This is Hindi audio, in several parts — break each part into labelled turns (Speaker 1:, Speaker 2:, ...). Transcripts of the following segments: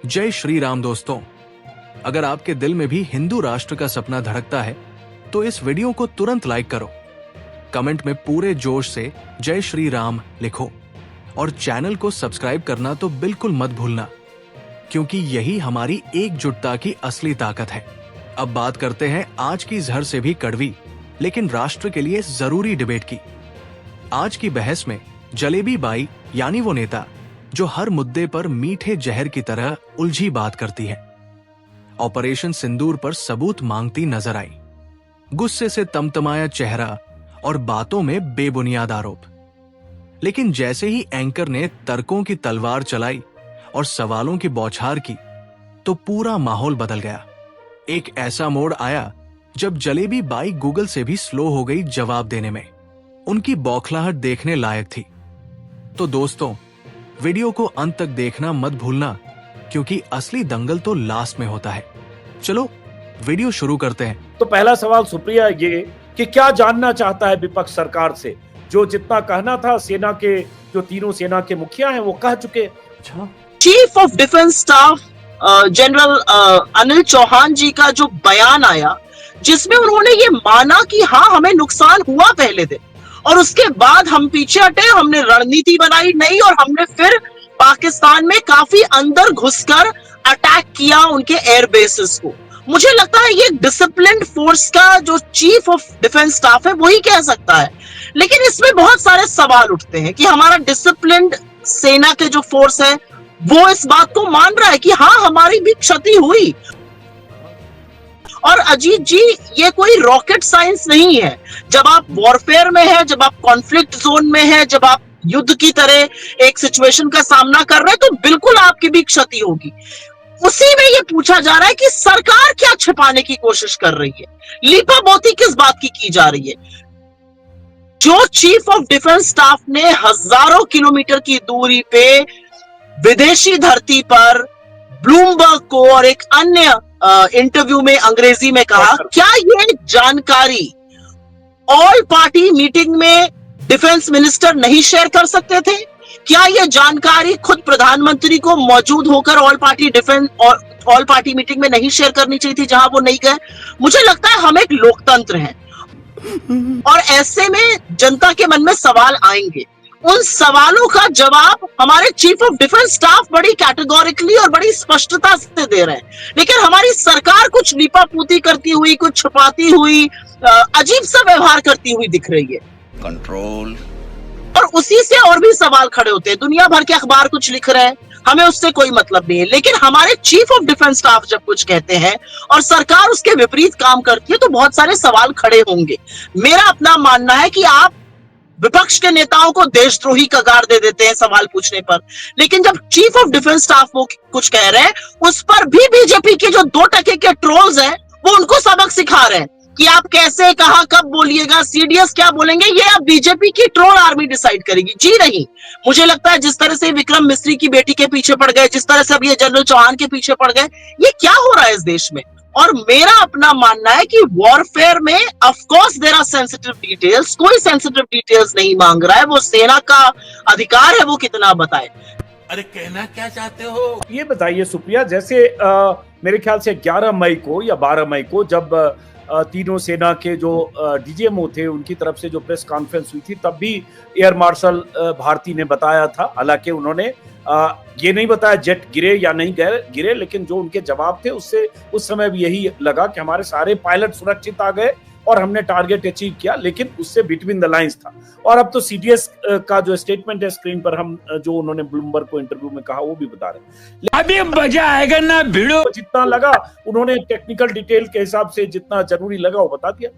Speaker 1: जय श्री राम दोस्तों। अगर आपके दिल में भी हिंदू राष्ट्र का सपना धड़कता है तो इस वीडियो को तुरंत लाइक करो, कमेंट में पूरे जोश से जय श्री राम लिखो और चैनल को सब्सक्राइब करना तो बिल्कुल मत भूलना, क्योंकि यही हमारी एकजुटता की असली ताकत है। अब बात करते हैं आज की जहर से भी कड़वी लेकिन राष्ट्र के लिए जरूरी डिबेट की। आज की बहस में जलेबी बाई यानी वो नेता जो हर मुद्दे पर मीठे जहर की तरह उलझी बात करती है, ऑपरेशन सिंदूर पर सबूत मांगती नजर आई। गुस्से से तमतमाया चेहरा और बातों में बेबुनियाद आरोप। लेकिन जैसे ही एंकर ने तर्कों की तलवार चलाई और सवालों की बौछार की तो पूरा माहौल बदल गया। एक ऐसा मोड़ आया जब जलेबी बाई गूगल से भी स्लो हो गई जवाब देने में। उनकी बौखलाहट देखने लायक थी। तो दोस्तों, वीडियो को अंत तक देखना मत भूलना, क्योंकि असली दंगल तो लास्ट में होता है। चलो वीडियो शुरू करते हैं।
Speaker 2: तो पहला सवाल सुप्रिया ये कि क्या जानना चाहता है विपक्ष सरकार से? जो जितना कहना था सेना के जो तीनों सेना के मुखिया हैं वो कह चुके।
Speaker 3: Chief of defence staff general Anil Chauhan ji का जो बयान आया जिसमें उन्होंने ये माना कि हाँ हमें नुकसान हुआ पहले दिन, और उसके बाद हम पीछे हटे, हमने रणनीति बनाई नहीं और हमने फिर पाकिस्तान में काफी अंदर घुसकर अटैक किया उनके एयर बेसिस को। मुझे लगता है ये डिसिप्लिन्ड फोर्स का जो चीफ ऑफ डिफेंस स्टाफ है वही कह सकता है। लेकिन इसमें बहुत सारे सवाल उठते हैं कि हमारा डिसिप्लिन्ड सेना के जो फोर्स है वो इस बात को मान रहा है कि हाँ हमारी भी क्षति हुई। और अजीत जी, ये कोई रॉकेट साइंस नहीं है। जब आप वॉरफेयर में है, जब आप कॉन्फ्लिक्ट जोन में है, जब आप युद्ध की तरह एक सिचुएशन का सामना कर रहे हैं तो बिल्कुल आपकी भी क्षति होगी। उसी में ये पूछा जा रहा है कि सरकार क्या छिपाने की कोशिश कर रही है, लीपापोती किस बात की जा रही है। जो चीफ ऑफ डिफेंस स्टाफ ने हजारों किलोमीटर की दूरी पे विदेशी धरती पर ब्लूमबर्ग को और एक अन्य इंटरव्यू में अंग्रेजी में कहा, क्या ये जानकारी ऑल पार्टी मीटिंग में डिफेंस मिनिस्टर नहीं शेयर कर सकते थे? क्या ये जानकारी खुद प्रधानमंत्री को मौजूद होकर ऑल पार्टी मीटिंग में नहीं शेयर करनी चाहिए थी जहां वो नहीं गए? मुझे लगता है हम एक लोकतंत्र हैं और ऐसे में जनता के मन में सवाल आएंगे। उन सवालों का जवाब हमारे चीफ ऑफ डिफेंस स्टाफ बड़ी कैटेगोरिकली और बड़ी स्पष्टता से दे रहे हैं, लेकिन हमारी सरकार कुछ लीपापूती करती हुई, कुछ छुपाती हुई, अजीब सा व्यवहार करती हुई दिख रही है। कंट्रोल। और उसी से और भी सवाल खड़े होते हैं। दुनिया भर के अखबार कुछ लिख रहे हैं, हमें उससे कोई मतलब नहीं है, लेकिन हमारे चीफ ऑफ डिफेंस स्टाफ जब कुछ कहते हैं और सरकार उसके विपरीत काम करती है तो बहुत सारे सवाल खड़े होंगे। मेरा अपना मानना है कि आप विपक्ष के नेताओं को देशद्रोही कगार दे देते हैं सवाल पूछने पर, लेकिन जब चीफ ऑफ डिफेंस स्टाफ वो कुछ कह रहे हैं उस पर भी बीजेपी के जो 2% के ट्रोल्स हैं वो उनको सबक सिखा रहे हैं कि आप कैसे, कहां, कब बोलिएगा, सीडीएस क्या बोलेंगे, ये अब बीजेपी की ट्रोल आर्मी डिसाइड करेगी। जी नहीं, मुझे लगता है जिस तरह से विक्रम मिस्री की बेटी के पीछे पड़ गए, जिस तरह से अब ये जनरल चौहान के पीछे पड़ गए, ये क्या हो रहा है इस देश में? और मेरा अपना मानना है कि वॉरफेयर में of course there are sensitive details, कोई सेंसिटिव डिटेल्स नहीं मांग रहा है, वो सेना का अधिकार है वो कितना बताए।
Speaker 4: अरे कहना क्या चाहते हो?
Speaker 2: ये बताइए सुप्रिया, जैसे मेरे ख्याल से 11 मई को या 12 मई को जब तीनों सेना के जो डीजीएमओ थे उनकी तरफ से जो प्रेस कॉन्फ्रेंस हुई थी तब भी एयर मार्शल भारती ने बताया था, हालांकि उन्होंने ये नहीं बताया जेट गिरे या नहीं गिरे, लेकिन जो उनके जवाब थे उससे उस समय भी यही लगा कि हमारे सारे पायलट सुरक्षित आ गए और हमने टारगेट अचीव किया, लेकिन उससे बिटवीन द लाइंस था। और अब तो सीडीएस का जो स्टेटमेंट है स्क्रीन पर हम जो उन्होंने ब्लूमबर्ग को इंटरव्यू में कहा वो भी बता रहे हैं।
Speaker 4: अभी मजा आएगा ना भिड़ो।
Speaker 2: जितना लगा उन्होंने टेक्निकल डिटेल के हिसाब से जितना जरूरी लगा वो बता दिया।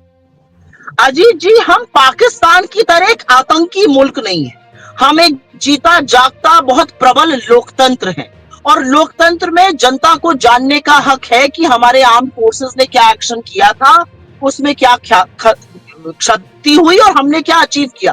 Speaker 3: अजीत जी, हम पाकिस्तान की तरह एक आतंकी मुल्क नहीं है, हम एक जीता जागता बहुत प्रबल लोकतंत्र है और लोकतंत्र में जनता को जानने का हक है कि हमारे आर्म फोर्सेस ने क्या एक्शन किया था, उसमें क्या क्षति हुई और हमने क्या अचीव किया।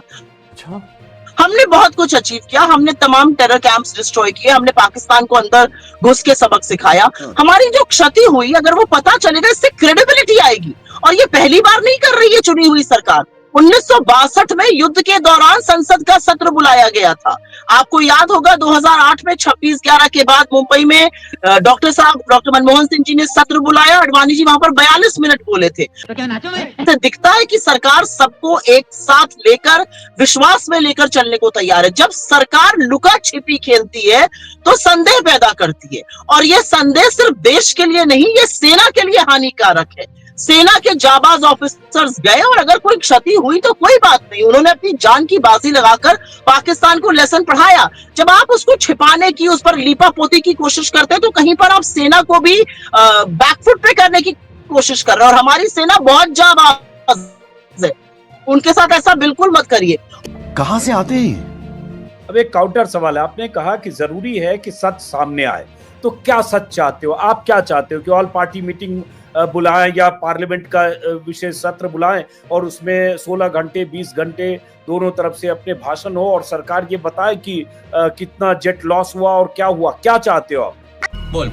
Speaker 3: हमने बहुत कुछ अचीव किया, हमने तमाम टेरर कैंप्स डिस्ट्रॉय किए, हमने पाकिस्तान को अंदर घुस के सबक सिखाया। हमारी जो क्षति हुई अगर वो पता चलेगा इससे क्रेडिबिलिटी आएगी, और ये पहली बार नहीं कर रही है चुनी हुई सरकार। 1962 में युद्ध के दौरान संसद का सत्र बुलाया गया था। आपको याद होगा 2008 में 26/11 के बाद मुंबई में डॉक्टर मनमोहन सिंह जी ने सत्र बुलाया, अडवाणी जी वहां पर 42 मिनट बोले थे। तो दिखता है कि सरकार सबको एक साथ लेकर विश्वास में लेकर चलने को तैयार है। जब सरकार लुका छिपी खेलती है तो संदेह पैदा करती है, और यह संदेह सिर्फ देश के लिए नहीं, ये सेना के लिए हानिकारक है। सेना के जाबाज ऑफिसर्स गए और अगर कोई क्षति हुई तो कोई बात नहीं, उन्होंने अपनी जान की बाजी लगाकर पाकिस्तान को लेसन पढ़ाया। जब आप उसको छिपाने की, उस पर लीपापोती की कोशिश करते हैं तो कहीं पर आप सेना को भी बैकफुट पे करने की कोशिश कर रहे हैं। और हमारी सेना बहुत जाबाज है, उनके साथ ऐसा बिल्कुल मत करिए।
Speaker 5: कहां से आते हैं?
Speaker 2: अब एक काउंटर सवाल है, आपने कहा कि जरूरी है कि सच सामने आए, तो क्या सच चाहते हो आप? क्या चाहते हो कि ऑल पार्टी मीटिंग बुलाएं या पार्लियामेंट का विशेष सत्र बुलाएं और उसमें 16 घंटे 20 घंटे दोनों तरफ से अपने भाषण हो और सरकार ये बताए कि कितना जेट लॉस हुआ और क्या हुआ? क्या चाहते हो आप?
Speaker 4: बोल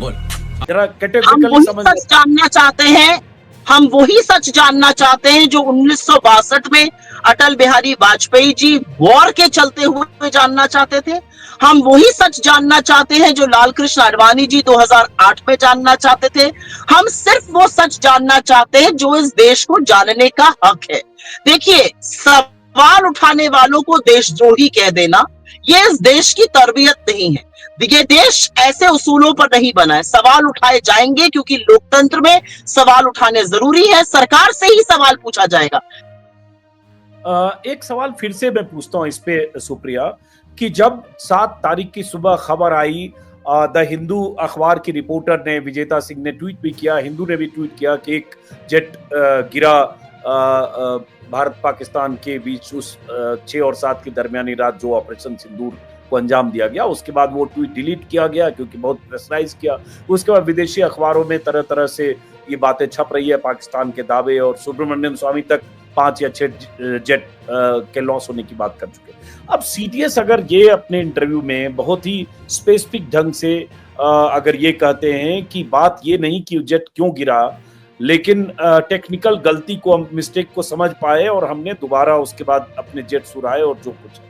Speaker 2: जरा
Speaker 3: हम
Speaker 2: कैटेगोरिकली
Speaker 3: वही
Speaker 2: समझ।
Speaker 3: सच जानना चाहते हैं, हम वही सच जानना चाहते हैं जो 1962 में अटल बिहारी वाजपेयी जी वॉर के चलते हुए जानना चाहते थे। हम वही सच जानना चाहते हैं जो लाल कृष्ण आडवाणी जी 2008 में जानना चाहते थे। हम सिर्फ वो सच जानना चाहते हैं जो इस देश को जानने का हक है। देखिए, सवाल उठाने वालों को देशद्रोही कह देना ये इस देश की तरबियत नहीं है। ये देश ऐसे उसूलों पर नहीं बना है। सवाल उठाए जाएंगे क्योंकि लोकतंत्र में सवाल उठाने जरूरी है, सरकार से ही सवाल पूछा जाएगा।
Speaker 2: एक सवाल फिर से मैं पूछता हूं इस पे सुप्रिया, कि जब 7 तारीख की सुबह खबर आई, द हिंदू अखबार की रिपोर्टर ने, विजेता सिंह ने ट्वीट भी किया, हिंदू ने भी ट्वीट किया कि एक जेट गिरा भारत पाकिस्तान के बीच उस 6 और 7 की दरमियानी रात जो ऑपरेशन सिंदूर को अंजाम दिया गया। उसके बाद वो ट्वीट डिलीट किया गया क्योंकि बहुत प्रेशराइज किया। उसके बाद विदेशी अखबारों में तरह तरह से ये बातें छप रही है, पाकिस्तान के दावे, और सुब्रमण्यम स्वामी तक 5 या 6 जेट के लॉस होने की बात कर चुके। अब सीटीएस अगर ये अपने इंटरव्यू में बहुत ही स्पेसिफिक ढंग से अगर ये कहते हैं कि बात ये नहीं कि जेट क्यों गिरा, लेकिन टेक्निकल गलती को, हम मिस्टेक को समझ पाए और हमने दोबारा उसके बाद अपने जेट्स उड़ाए और जो कुछ,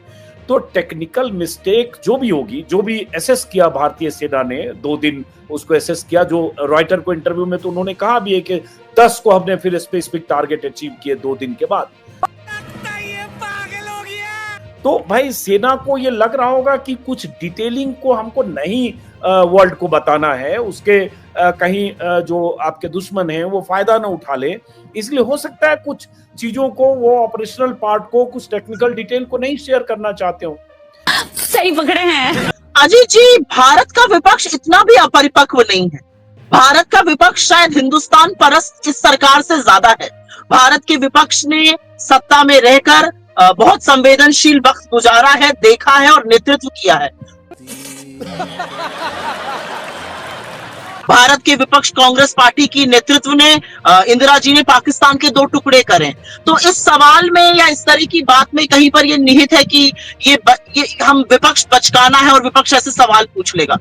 Speaker 2: तो टेक्निकल मिस्टेक जो भी होगी, जो भी एसेस किया भारतीय सेना ने 2 दिन उसको एसेस किया, जो रॉयटर को इंटरव्यू में तो उन्होंने कहा भी है कि 10 को हमने फिर स्पेसिफिक टारगेट अचीव किए 2 दिन के बाद। तो भाई सेना को ये लग रहा होगा कि कुछ डिटेलिंग को हमको नहीं वर्ल्ड को बताना है, उसके कहीं जो आपके दुश्मन हैं वो फायदा ना उठा ले, इसलिए हो सकता है कुछ चीजों को, वो ऑपरेशनल पार्ट को, कुछ टेक्निकल डिटेल को नहीं शेयर करना चाहते हो।
Speaker 6: सही पकड़े हैं
Speaker 3: अजीत जी, भारत का विपक्ष इतना भी अपरिपक्व नहीं है। भारत का विपक्ष शायद हिंदुस्तान परस्त इस सरकार से ज्यादा है। भारत के विपक्ष ने सत्ता में रहकर बहुत संवेदनशील वक्त गुजारा है, देखा है और नेतृत्व किया है। भारत के विपक्ष कांग्रेस पार्टी की नेतृत्व ने, इंदिरा जी ने पाकिस्तान के 2 टुकड़े करे। तो इस सवाल में या इस तरह की बात में कहीं पर ये निहित है कि ये हम विपक्ष बचकाना है और विपक्ष ऐसे सवाल पूछ लेगा।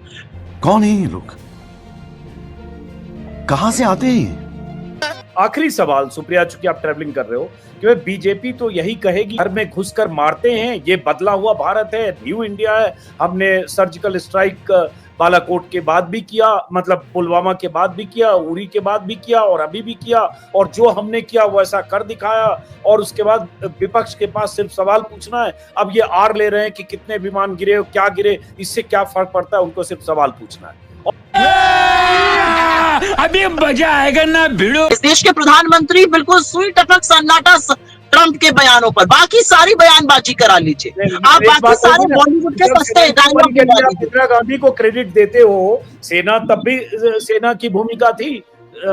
Speaker 5: कौन है ये लोग? कहां से आते हैं?
Speaker 2: आखिरी सवाल सुप्रिया, चूंकि आप ट्रैवलिंग कर रहे हो, कि बीजेपी तो यही कहेगी घर में घुसकर मारते हैं, ये बदला हुआ भारत है, न्यू इंडिया है, हमने सर्जिकल स्ट्राइक बालाकोट के बाद भी किया, मतलब पुलवामा के बाद भी किया, उरी के बाद भी किया और अभी भी किया, और जो हमने किया वो ऐसा कर दिखाया, और उसके बाद विपक्ष के पास सिर्फ सवाल पूछना है। अब ये आर ले रहे हैं कि कितने विमान गिरे, क्या गिरे, इससे क्या फर्क पड़ता है, उनको सिर्फ सवाल पूछना है।
Speaker 4: अभी मजा आएगा ना भिड़ो।
Speaker 3: इस देश के प्रधानमंत्री बिल्कुल सुई टपक सन्नाटा ट्रंप के बयानों पर, बाकी सारी बयानबाजी करा लीजिए। आप बाकी सारे बॉलीवुड के सस्ते डायलॉग के बाद
Speaker 2: इंदिरा गांधी को क्रेडिट देते हो, सेना तब भी सेना की भूमिका थी,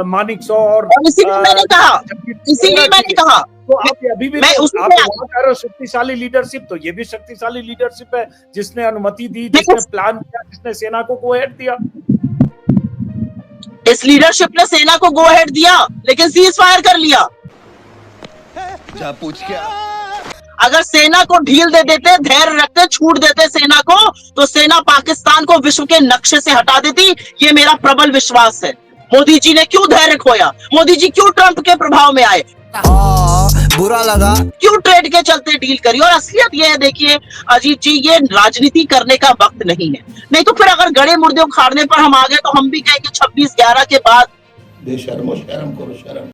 Speaker 2: मानिक शॉ और
Speaker 3: इसीलिए मैंने कहा
Speaker 2: तो आप अभी भी आप शक्तिशाली लीडरशिप, तो ये भी शक्तिशाली लीडरशिप है जिसने अनुमति दी, जिसने प्लान किया, जिसने सेना को गो अहेड दिया।
Speaker 3: इस लीडरशिप ने सेना को गो अहेड दिया लेकिन सीज फायर कर लिया।
Speaker 5: जा पूछ क्या?
Speaker 3: अगर सेना को ढील दे देते, धैर्य रखते, छूट देते सेना को, तो सेना पाकिस्तान को विश्व के नक्शे से हटा देती। ये मेरा प्रबल विश्वास है। मोदी जी ने क्यों धैर्य खोया? मोदी जी क्यों ट्रंप के प्रभाव में आए?
Speaker 7: बुरा लगा।
Speaker 3: क्यों ट्रेड के चलते डील करी? और असलियत ये है, देखिए अजीत जी, ये राजनीति करने का वक्त नहीं है। नहीं तो फिर अगर गड़े मुर्दे उखाड़ने पर हम आ गए तो हम भी कहेंगे 26/11 के बाद
Speaker 8: बेशर्मो, शर्म करो, शर्म।